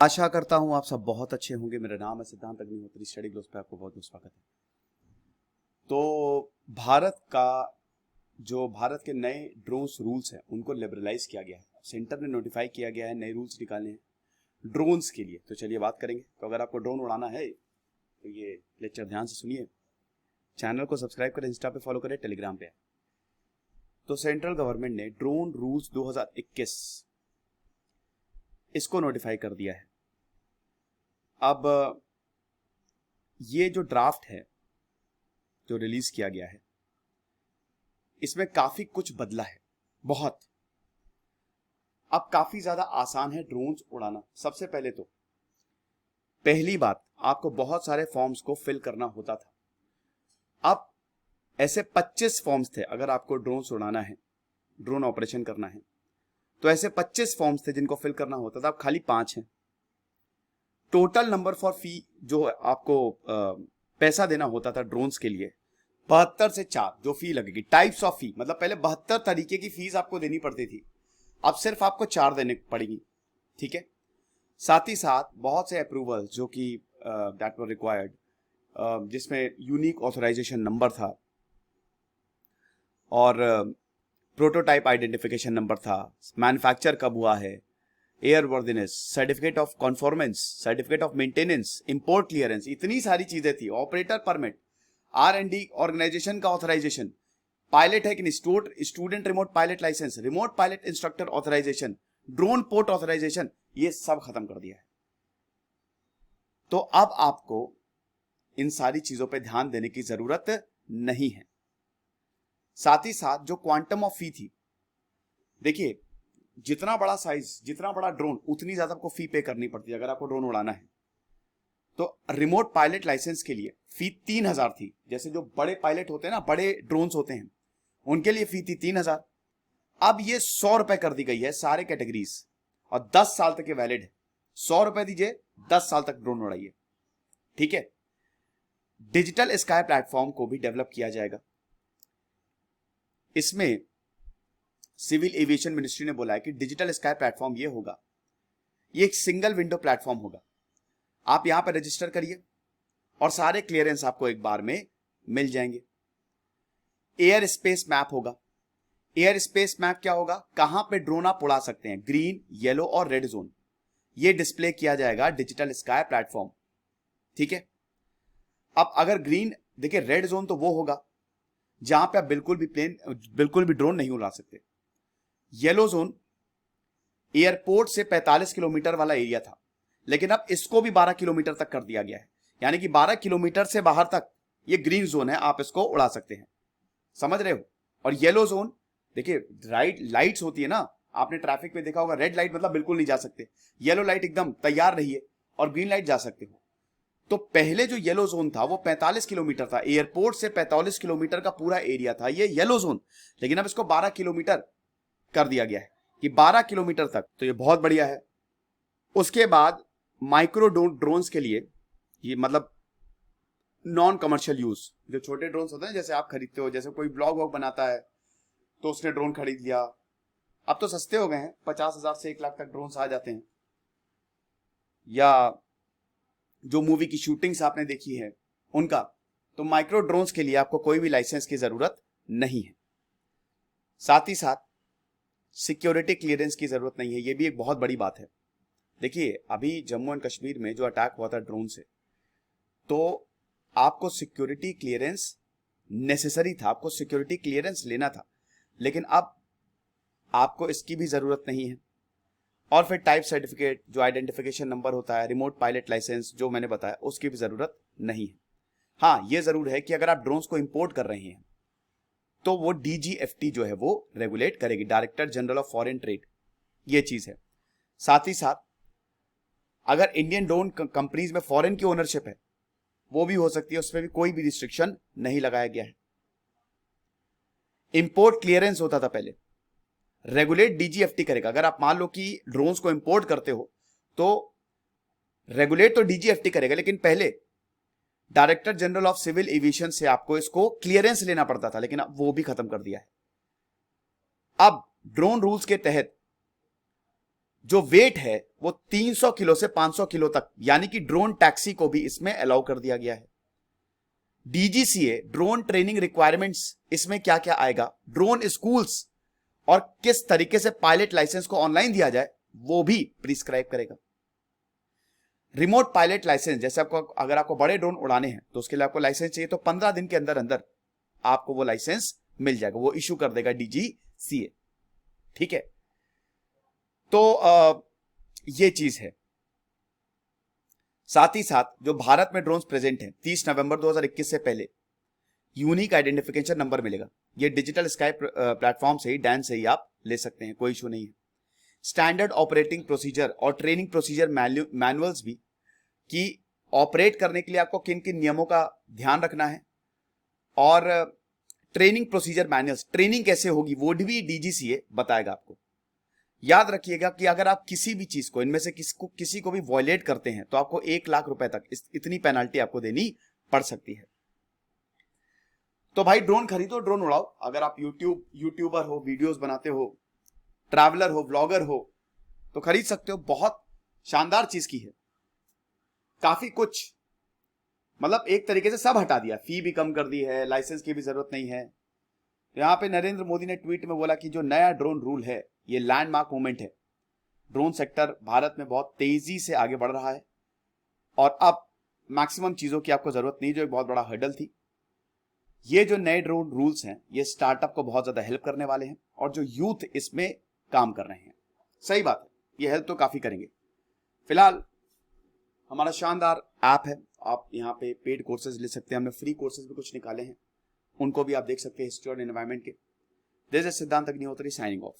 आशा करता हूं आप सब बहुत अच्छे होंगे। मेरा नाम है सिद्धांत अग्निहोत्री। स्टडी ग्लोस पे आपको बहुत बहुत स्वागत है। तो भारत के नए ड्रोन्स रूल्स हैं उनको लिबरलाइज किया गया है। सेंटर ने नोटिफाई किया गया है, नए रूल्स निकाले हैं ड्रोन्स के लिए। तो चलिए बात करेंगे। तो अगर आपको ड्रोन उड़ाना है तो ये लेक्चर ध्यान से सुनिए। चैनल को सब्सक्राइब करें, इंस्टा पे फॉलो करें, टेलीग्राम पे। तो सेंट्रल गवर्नमेंट ने ड्रोन रूल्स 2021 इसको नोटिफाई कर दिया है। अब ये जो ड्राफ्ट है जो रिलीज किया गया है, इसमें काफी कुछ बदला है, बहुत। अब काफी ज्यादा आसान है ड्रोन्स उड़ाना। सबसे पहले तो पहली बात, आपको बहुत सारे फॉर्म्स को फिल करना होता था। अब ऐसे 25 फॉर्म्स थे। अगर आपको ड्रोन्स उड़ाना है, ड्रोन ऑपरेशन करना है, तो ऐसे 25 फॉर्म्स थे जिनको फिल करना होता था। अब खाली 5 हैं। टोटल नंबर फॉर फी जो आपको पैसा देना होता था ड्रोन्स के लिए, 72 से 4 जो फी लगेगी। टाइप्स ऑफ फी, मतलब पहले 72 तरीके की फीस आपको देनी पड़ती थी, अब सिर्फ आपको 4 देने पड़ेगी। ठीक है। साथ ही साथ बहुत से अप्रूवल जो कि दैट वर रिक्वायर्ड, जिसमें यूनिक ऑथराइजेशन नंबर था और प्रोटोटाइप आइडेंटिफिकेशन नंबर था, मैन्युफैक्चर कब हुआ है, airworthiness, certificate of conformance, certificate of maintenance, import clearance, इतनी सारी चीजें थी। ऑपरेटर परमिट, R&D ऑर्गेनाइजेशन का ऑथराइजेशन, पायलट है कि नहीं, student remote pilot licence, remote pilot instructor authorisation, drone port authorisation, ये सब खत्म कर दिया है। तो अब आपको इन सारी चीजों पे ध्यान देने की जरूरत नहीं है। साथ ही साथ जो क्वांटम ऑफ फी थी, देखिए जितना बड़ा साइज, जितना बड़ा ड्रोन, उतनी ज्यादा आपको फी पे करनी पड़ती है अगर आपको ड्रोन उड़ाना है। तो रिमोट पायलट लाइसेंस के लिए फी 3000 थी। जैसे जो बड़े पायलट होते हैं ना, बड़े ड्रोन्स होते हैं, उनके लिए फी थी 3000। अब ये 100 रुपए कर दी गई है सारे कैटेगरीज, और 10 साल तक ये वैलिड है। 100 रुपए दीजिए, 10 साल तक ड्रोन उड़ाइए। ठीक है। डिजिटल स्काई प्लेटफॉर्म को भी डेवलप किया जाएगा। इसमें सिविल एविएशन मिनिस्ट्री ने बोला है कि डिजिटल स्काई प्लेटफॉर्म ये होगा, ये एक सिंगल विंडो प्लेटफॉर्म होगा। आप यहां पर रजिस्टर करिए और सारे क्लियरेंस आपको एक बार में मिल जाएंगे। एयर स्पेस मैप होगा। एयर स्पेस मैप क्या होगा? कहां पे ड्रोन आप उड़ा सकते हैं, ग्रीन, येलो और रेड जोन, ये डिस्प्ले किया जाएगा डिजिटल स्काई प्लेटफॉर्म। ठीक है। अब अगर ग्रीन, देखिए रेड जोन तो वो होगा जहां पे आप बिल्कुल भी ड्रोन नहीं उड़ा सकते। येलो जोन एयरपोर्ट से 45 किलोमीटर वाला एरिया था, लेकिन अब इसको भी 12 किलोमीटर तक कर दिया गया है। यानी कि 12 किलोमीटर से बाहर तक ये ग्रीन जोन है, आप इसको उड़ा सकते हैं। समझ रहे हो? और येलो जोन, देखिए लाइट्स होती है ना, आपने ट्रैफिक में देखा होगा, रेड लाइट मतलब बिल्कुल नहीं जा सकते, येलो लाइट एकदम तैयार रहिए, और ग्रीन लाइट जा सकते हो। तो पहले जो येलो जोन था वो 45 किलोमीटर था, एयरपोर्ट से 45 किलोमीटर का पूरा एरिया था ये येलो जोन। लेकिन अब इसको 12 किलोमीटर कर दिया गया है कि 12 किलोमीटर तक, तो ये बहुत बढ़िया है। उसके बाद माइक्रो ड्रोन्स के लिए, ये मतलब नॉन कमर्शियल यूज, जो छोटे ड्रोन्स होते हैं जैसे आप खरीदते हो, जैसे कोई ब्लॉग वॉग बनाता है तो उसने ड्रोन खरीद लिया। अब तो सस्ते हो गए हैं, 50,000 से 1 लाख तक ड्रोन्स आ जाते हैं। या जो मूवी की शूटिंग्स आपने देखी है उनका, तो माइक्रो ड्रोन्स के लिए आपको कोई भी लाइसेंस की जरूरत नहीं है। साथ ही साथ सिक्योरिटी क्लियरेंस की जरूरत नहीं है, यह भी एक बहुत बड़ी बात है। देखिए अभी जम्मू एंड कश्मीर में जो अटैक हुआ था ड्रोन से, तो आपको सिक्योरिटी क्लियरेंस नेसेसरी था, आपको सिक्योरिटी क्लियरेंस लेना था, लेकिन अब आपको इसकी भी जरूरत नहीं है। और फिर टाइप सर्टिफिकेट, जो आइडेंटिफिकेशन नंबर होता है, रिमोट पायलट लाइसेंस जो मैंने बताया, उसकी भी जरूरत नहीं है। हाँ, यह जरूर है कि अगर आप ड्रोन्स को इंपोर्ट कर रहे हैं तो वो DGFT जो है वो रेगुलेट करेगी, director general of foreign trade, ये चीज है। साथ ही साथ अगर इंडियन ड्रोन कंपनीज में फॉरेन की ओनरशिप है, वो भी हो सकती है, उसमें भी कोई भी रिस्ट्रिक्शन नहीं लगाया गया है। इंपोर्ट क्लियरेंस होता था पहले, रेगुलेट DGFT करेगा। अगर आप मान लो कि ड्रोन्स को इंपोर्ट करते हो तो रेगुलेट तो DGFT करेगा, लेकिन पहले director general of civil aviation से आपको इसको क्लियरेंस लेना पड़ता था, लेकिन अब वो भी खत्म कर दिया है। अब ड्रोन रूल्स के तहत जो वेट है वो 300 किलो से 500 किलो तक, यानी कि ड्रोन टैक्सी को भी इसमें अलाउ कर दिया गया है। डीजीसीए ड्रोन ट्रेनिंग रिक्वायरमेंट्स, इसमें क्या क्या आएगा, ड्रोन स्कूल्स और किस तरीके से पायलट लाइसेंस को ऑनलाइन दिया जाए वो भी प्रिस्क्राइब करेगा। रिमोट पायलट लाइसेंस, जैसे आपको अगर आपको बड़े ड्रोन उड़ाने हैं तो उसके लिए आपको लाइसेंस चाहिए, तो 15 दिन के अंदर अंदर आपको वो लाइसेंस मिल जाएगा, वो इशू कर देगा डीजीसीए। ठीक है, तो ये चीज है। साथ ही साथ जो भारत में ड्रोन्स प्रेजेंट हैं 30 नवंबर 2021 से पहले यूनिक आइडेंटिफिकेशन नंबर मिलेगा। ये डिजिटल स्काई प्लेटफॉर्म से ही, डैन से ही आप ले सकते हैं, कोई इशू नहीं है। स्टैंडर्ड ऑपरेटिंग प्रोसीजर और ट्रेनिंग प्रोसीजर मैनुअल्स भी, कि ऑपरेट करने के लिए आपको किन किन नियमों का ध्यान रखना है, और ट्रेनिंग प्रोसीजर मैनुअल्स, ट्रेनिंग कैसे होगी वो भी डीजीसीए बताएगा आपको। याद रखिएगा कि अगर आप किसी भी चीज को, इनमें से किसी को भी वॉयलेट करते हैं तो आपको 1 लाख रुपए तक इतनी पेनल्टी आपको देनी पड़ सकती है। तो भाई ड्रोन खरीदो, ड्रोन उड़ाओ। अगर आप यूट्यूबर हो, वीडियोस बनाते हो, ट्रैवलर हो, ब्लॉगर हो, तो खरीद सकते हो। बहुत शानदार चीज की है, काफी कुछ, मतलब एक तरीके से सब हटा दिया, फी भी कम कर दी है, लाइसेंस की भी जरूरत नहीं है। यहां पे नरेंद्र मोदी ने ट्वीट में बोला कि जो नया ड्रोन रूल है ये लैंडमार्क मूवमेंट है। ड्रोन सेक्टर भारत में बहुत तेजी से आगे बढ़ रहा है और अब मैक्सिमम चीजों की आपको जरूरत नहीं, जो एक बहुत बड़ा हर्डल थी। ये जो नए ड्रोन रूल्स हैं ये स्टार्टअप को बहुत ज्यादा हेल्प करने वाले हैं, और जो यूथ इसमें काम कर रहे हैं, सही बात है, ये हेल्प तो काफी करेंगे। फिलहाल हमारा शानदार ऐप है, आप यहाँ पे पेड कोर्सेज ले सकते हैं, हमने फ्री कोर्सेज भी कुछ निकाले हैं, उनको भी आप देख सकते हैं, हिस्ट्री और एनवायरमेंट के। दिस इज सिद्धांत अग्निहोत्री साइनिंग ऑफ।